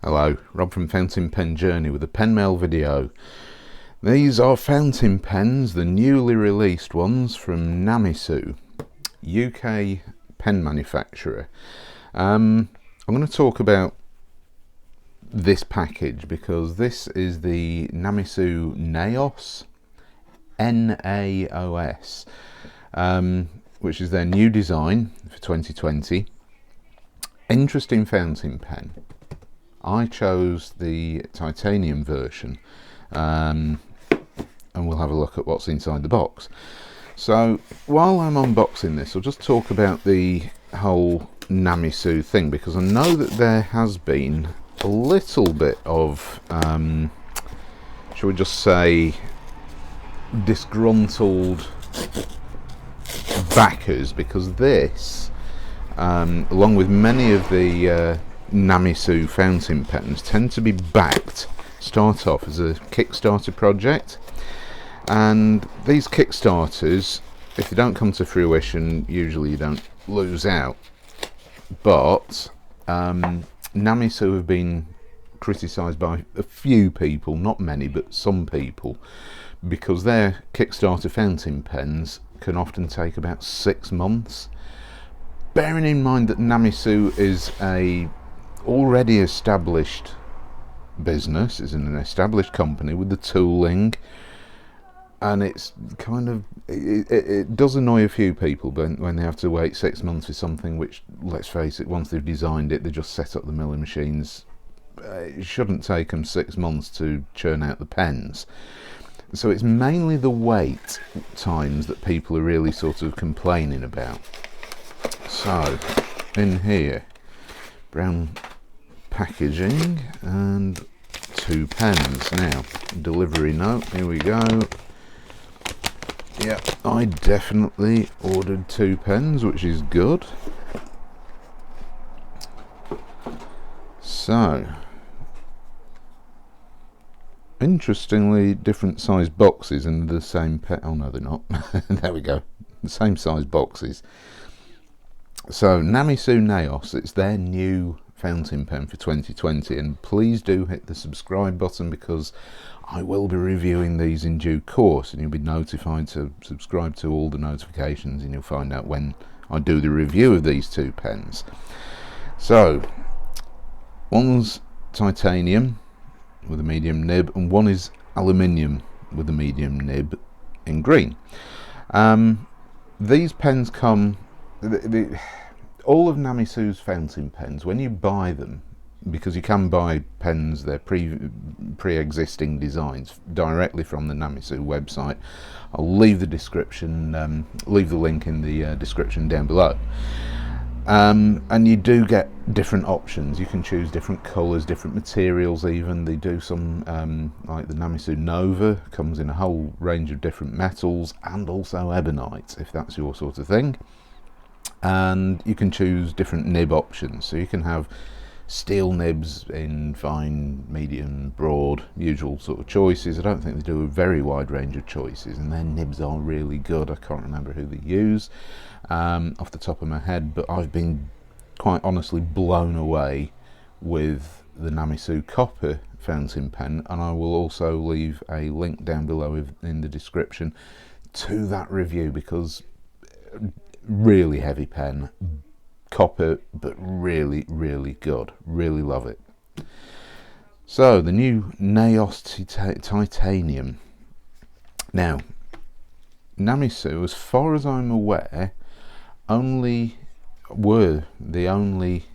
Hello, Rob from Fountain Pen Journey with a pen mail video. These are fountain pens, the newly released ones from Namisu, UK pen manufacturer. I'm going to talk about this package because this is the Namisu Naos, Naos, which is their new design for 2020. Interesting fountain pen. I chose the titanium version, and we'll have a look at what's inside the box. So while I'm unboxing this, I'll just talk about the whole Namisu thing, because I know that there has been a little bit of, shall we just say, disgruntled backers, because this, along with many of the Namisu fountain pens, tend to be backed, start off as a Kickstarter project, and these Kickstarters, if they don't come to fruition, usually you don't lose out. But Namisu have been criticised by a few people, not many but some people, because their Kickstarter fountain pens can often take about 6 months. Bearing in mind that Namisu is a already established business, is an established company with the tooling, and it's kind of, it does annoy a few people when they have to wait 6 months for something which, let's face it, once they've designed it, they just set up the milling machines. It shouldn't take them 6 months to churn out the pens. So it's mainly the wait times that people are really sort of complaining about. So in here, brown packaging and 2 pens. Now, delivery note, here we go. Yeah, I definitely ordered 2 pens, which is good. So, interestingly, different size boxes and the same pen. Oh no, they're not. There we go, the same size boxes. So Namisu Naos, it's their new fountain pen for 2020, and please do hit the subscribe button, because I will be reviewing these in due course, and you'll be notified to subscribe to all the notifications, and you'll find out when I do the review of these 2 pens. So one's titanium with a medium nib, and one is aluminium with a medium nib in green. These pens come, all of Namisu's fountain pens, when you buy them, because you can buy pens, they're pre-existing designs directly from the Namisu website. I'll leave the description, leave the link in the description down below. And you do get different options. You can choose different colours, different materials even. They do some, like the Namisu Nova, comes in a whole range of different metals, and also ebonite, if that's your sort of thing. And you can choose different nib options, so you can have steel nibs in fine, medium, broad, usual sort of choices. I don't think they do a very wide range of choices, and their nibs are really good. I can't remember who they use off the top of my head, but I've been quite honestly blown away with the Namisu copper fountain pen, and I will also leave a link down below in the description to that review, because really heavy pen, copper, but really good, really love it. So the new Naos titanium. Now Namisu, as far as I'm aware, were the only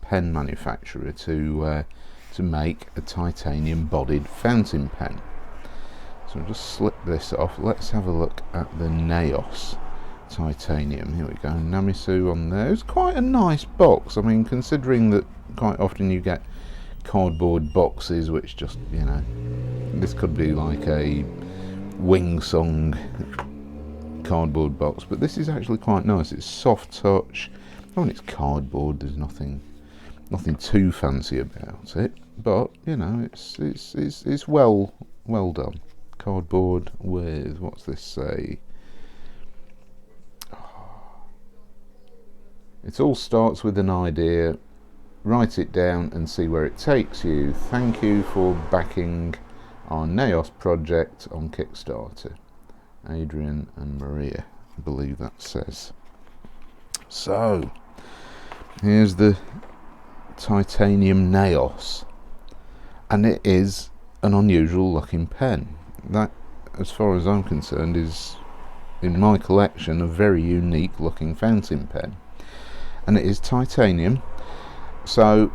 pen manufacturer to make a titanium bodied fountain pen. So I'll just slip this off. Let's have a look at the Naos titanium. Here we go, Namisu on there. It's quite a nice box. I mean, considering that quite often you get cardboard boxes which just, you know, this could be like a Wing Song cardboard box, but this is actually quite nice. It's soft touch. I mean, it's cardboard, there's nothing too fancy about it, but you know, it's well done. Cardboard with, what's this say? It all starts with an idea, write it down and see where it takes you. Thank you for backing our Naos project on Kickstarter. Adrian and Maria, I believe that says. So, here's the titanium Naos, and it is an unusual looking pen. That, as far as I'm concerned, is in my collection a very unique looking fountain pen, and it is titanium. So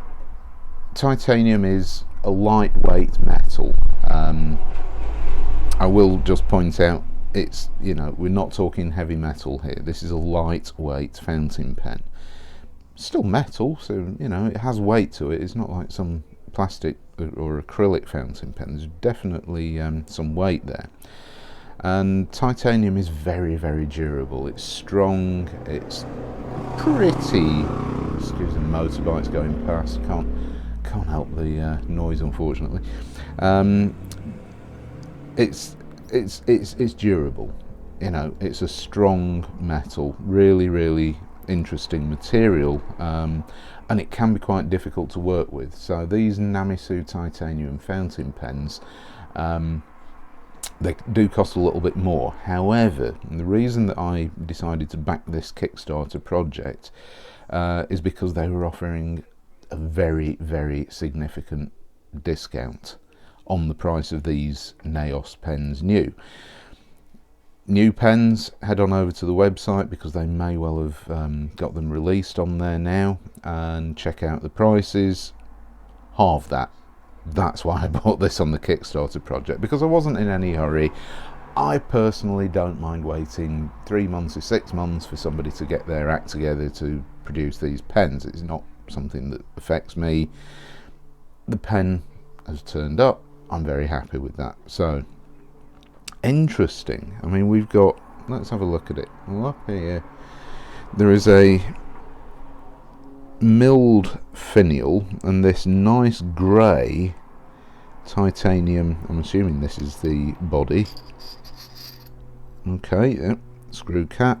titanium is a lightweight metal. I will just point out, it's, you know, we're not talking heavy metal here. This is a lightweight fountain pen. Still metal, so, you know, it has weight to it. It's not like some plastic or acrylic fountain pen. There's definitely some weight there. And titanium is very, very durable. It's strong. It's pretty. Excuse the motorbikes going past. Can't help the noise, unfortunately. It's durable. You know, it's a strong metal. Really, really interesting material. And it can be quite difficult to work with. So these Namisu titanium fountain pens, they do cost a little bit more. However, the reason that I decided to back this Kickstarter project is because they were offering a very, very significant discount on the price of these Naos pens new. New pens, head on over to the website, because they may well have got them released on there now, and check out the prices. Halve that. That's why I bought this on the Kickstarter project, because I wasn't in any hurry. I personally don't mind waiting 3 months or 6 months for somebody to get their act together to produce these pens. It's not something that affects me. The pen has turned up. I'm very happy with that. So, interesting. I mean, we've got, let's have a look at it. Well, up here there is a milled finial and this nice grey titanium. I'm assuming this is the body. Okay, yep, screw cap.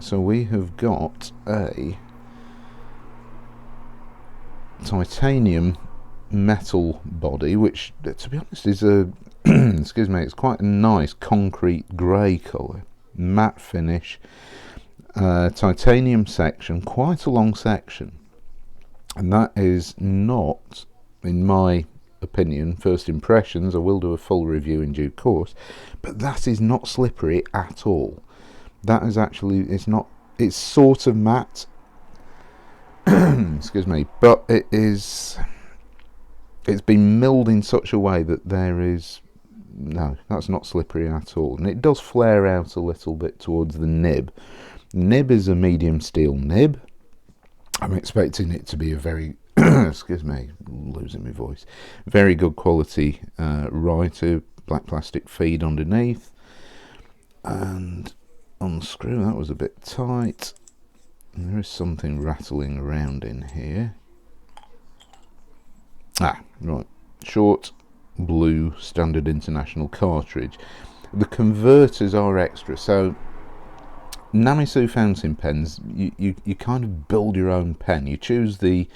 So we have got a titanium metal body, which, to be honest, is a excuse me, it's quite a nice concrete grey colour, matte finish, titanium section, quite a long section, and that is not, in my opinion, first impressions. I will do a full review in due course, but that is not slippery at all. That is actually, it's not, it's sort of matte excuse me, but it is, it's been milled in such a way that there is, no, that's not slippery at all. And it does flare out a little bit towards the nib. Nib is a medium steel nib. I'm expecting it to be a very excuse me, losing my voice, very good quality writer, black plastic feed underneath, and unscrew, that was a bit tight. And there is something rattling around in here. Ah, right, short blue standard international cartridge. The converters are extra. So Namisu fountain pens, you kind of build your own pen. You choose the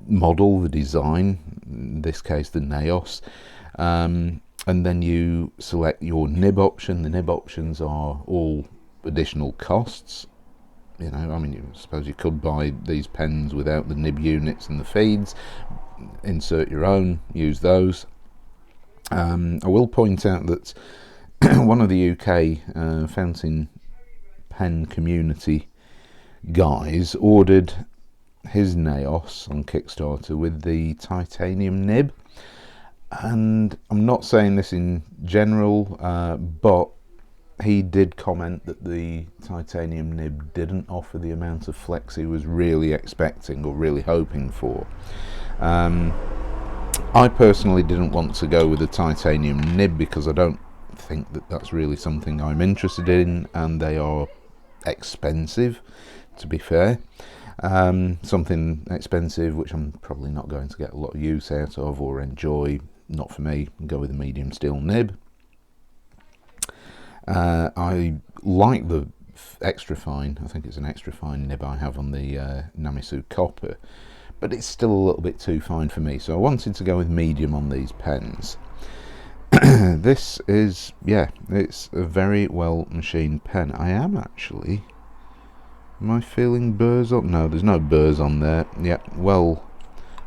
model, the design, in this case the Naos, and then you select your nib option. The nib options are all additional costs. You know, I mean, I suppose you could buy these pens without the nib units and the feeds, insert your own, use those. I will point out that one of the UK fountain pen community guys ordered his Naos on Kickstarter with the titanium nib, and I'm not saying this in general, but he did comment that the titanium nib didn't offer the amount of flex he was really expecting or really hoping for. I personally didn't want to go with a titanium nib because I don't think that that's really something I'm interested in, and they are expensive, to be fair. Something expensive which I'm probably not going to get a lot of use out of or enjoy, not for me. Go with a medium steel nib. I like the extra fine, I think it's an extra fine nib I have on the Namisu copper, but it's still a little bit too fine for me, so I wanted to go with medium on these pens. This is, yeah, it's a very well machined pen. Am I feeling burrs on? No, there's no burrs on there. Yeah, well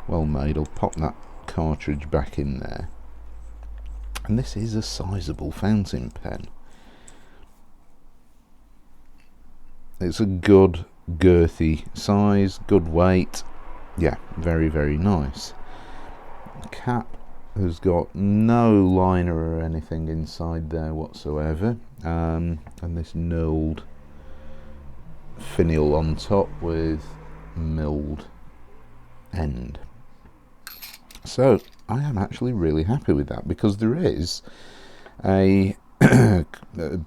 made. I'll pop that cartridge back in there. And this is a sizable fountain pen. It's a good girthy size, good weight. Yeah, very, very nice. The cap has got no liner or anything inside there whatsoever, and this knurled finial on top with milled end. So I am actually really happy with that, because there is a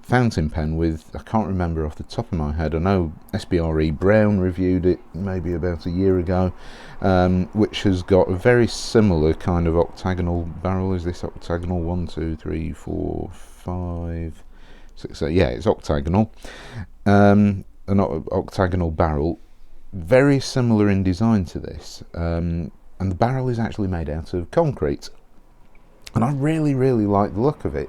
fountain pen with, I can't remember off the top of my head, I know SBRE Brown reviewed it maybe about a year ago, which has got a very similar kind of octagonal barrel. Is this octagonal? 1, 2, 3, 4, 5, 6, 8. Yeah, it's octagonal. An octagonal barrel, very similar in design to this, and the barrel is actually made out of concrete, and I really like the look of it.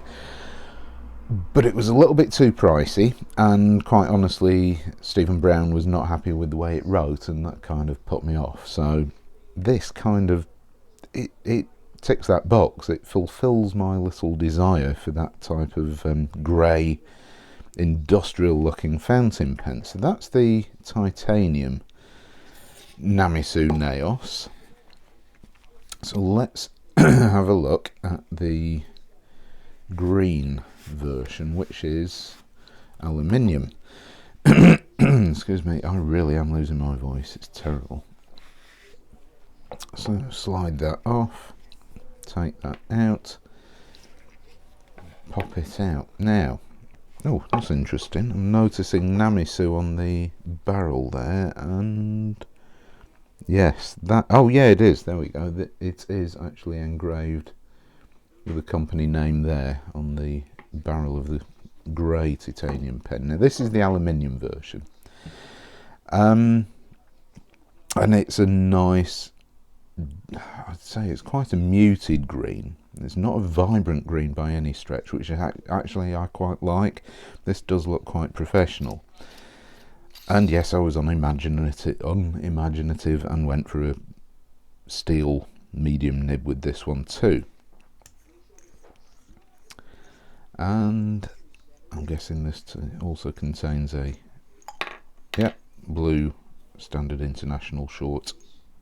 But it was a little bit too pricey, and quite honestly, Stephen Brown was not happy with the way it wrote, and that kind of put me off. So this kind of, it ticks that box. It fulfills my little desire for that type of grey, industrial-looking fountain pen. So that's the titanium Namisu Naos. So let's have a look at the green version, which is aluminium. Excuse me, I really am losing my voice, it's terrible. So slide that off, take that out, pop it out. Now, oh, that's interesting, I'm noticing Namisu on the barrel there, and yes, that, oh yeah, it is, there we go, it is actually engraved with the company name there on the barrel of the grey titanium pen. Now this is the aluminium version, and it's a nice, I'd say it's quite a muted green. It's not a vibrant green by any stretch, which actually I quite like. This does look quite professional, and yes, I was unimaginative and went for a steel medium nib with this one too. And I'm guessing this also contains a, yeah, blue standard international short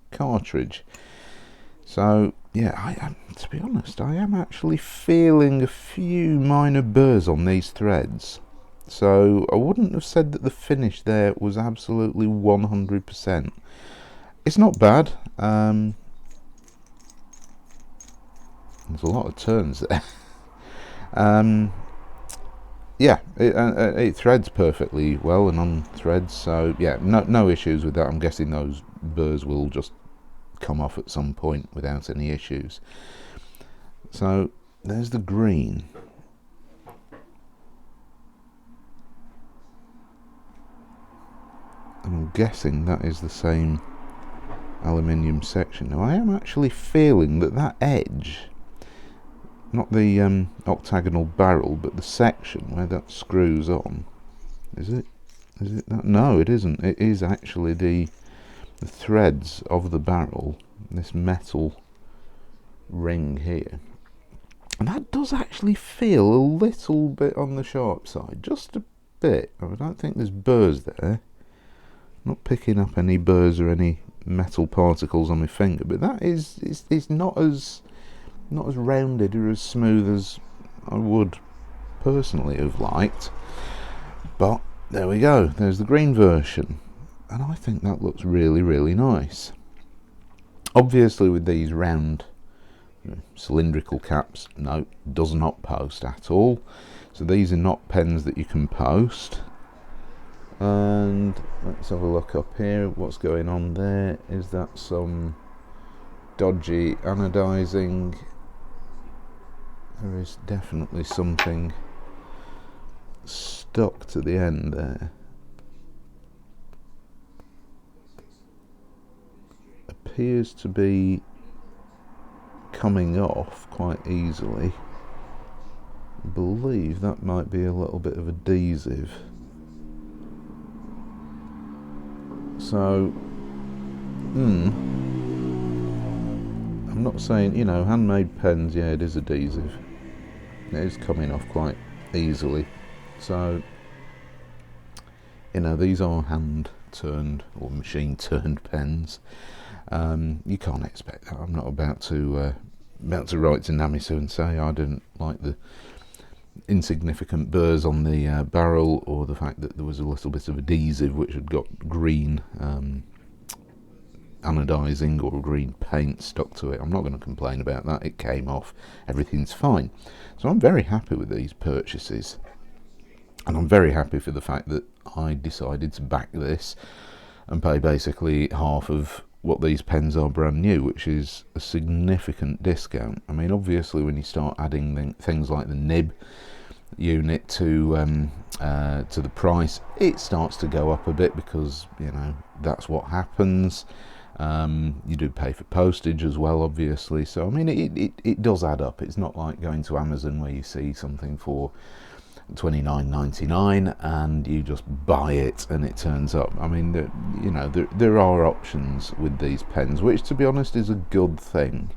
cartridge. So yeah, I am, to be honest, I am actually feeling a few minor burrs on these threads. So I wouldn't have said that the finish there was absolutely 100%. It's not bad. There's a lot of turns there. Yeah, it threads perfectly well and on threads, so yeah, no issues with that. I'm guessing those burrs will just come off at some point without any issues. So there's the green. I'm guessing that is the same aluminium section. Now I am actually feeling that edge, not the octagonal barrel, but the section where that screws on. Is it that? No, it isn't. It is actually the threads of the barrel, this metal ring here. And that does actually feel a little bit on the sharp side, just a bit. I don't think there's burrs there. Not picking up any burrs or any metal particles on my finger, but that is, it's not as rounded or as smooth as I would personally have liked. But there we go, there's the green version, and I think that looks really nice. Obviously with these round cylindrical caps, no, does not post at all. So these are not pens that you can post. And let's have a look up here. What's going on there? Is that some dodgy anodizing? There is definitely something stuck to the end there. appears to be coming off quite easily. I believe that might be a little bit of adhesive. So, I'm not saying, you know, handmade pens, yeah, it is adhesive. It is coming off quite easily. So, you know, these are hand turned or machine turned pens. You can't expect that. I'm not about to write to Namisu and say I didn't like the insignificant burrs on the barrel, or the fact that there was a little bit of adhesive which had got green anodizing or green paint stuck to it. I'm not going to complain about that. It came off, everything's fine. So I'm very happy with these purchases, and I'm very happy for the fact that I decided to back this and pay basically half of what these pens are brand new, which is a significant discount. I mean, obviously when you start adding things like the nib unit to the price, it starts to go up a bit, because, you know, that's what happens. You do pay for postage as well, obviously. So I mean, it does add up. It's not like going to Amazon where you see something for $29.99 and you just buy it and it turns up. I mean, you know, there are options with these pens, which, to be honest, is a good thing.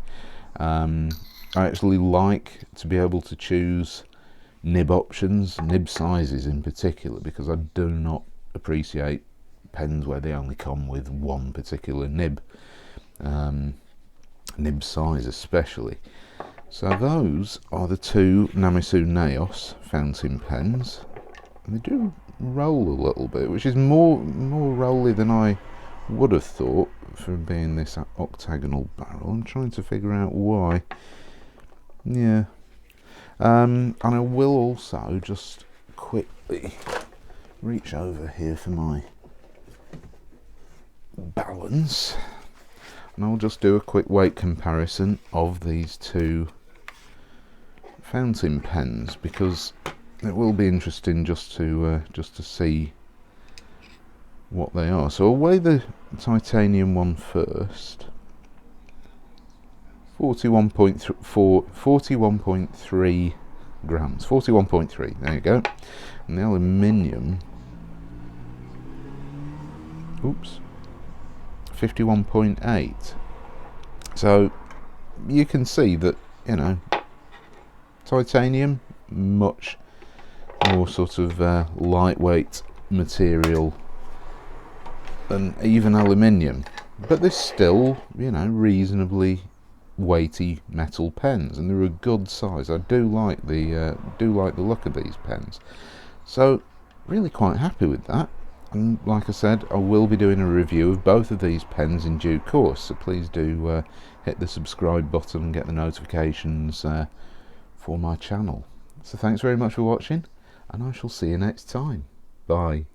I actually like to be able to choose nib options, nib sizes in particular, because I do not appreciate pens where they only come with one particular nib, nib size especially. So those are the two Namisu Naos fountain pens. And they do roll a little bit, which is more rolly than I would have thought for being this octagonal barrel. I'm trying to figure out why. Yeah. And I will also just quickly reach over here for my balance, and I'll just do a quick weight comparison of these two fountain pens, because it will be interesting just to see what they are. So I'll weigh the titanium one first. 41.3 grams. 41.3. There you go. And the aluminium, oops, 51.8. So you can see that, you know, titanium, much more sort of lightweight material than even aluminium, but they're still, you know, reasonably weighty metal pens, and they're a good size. I do like the look of these pens, so really quite happy with that. And like I said, I will be doing a review of both of these pens in due course, so please do hit the subscribe button and get the notifications for my channel. So thanks very much for watching, and I shall see you next time. Bye.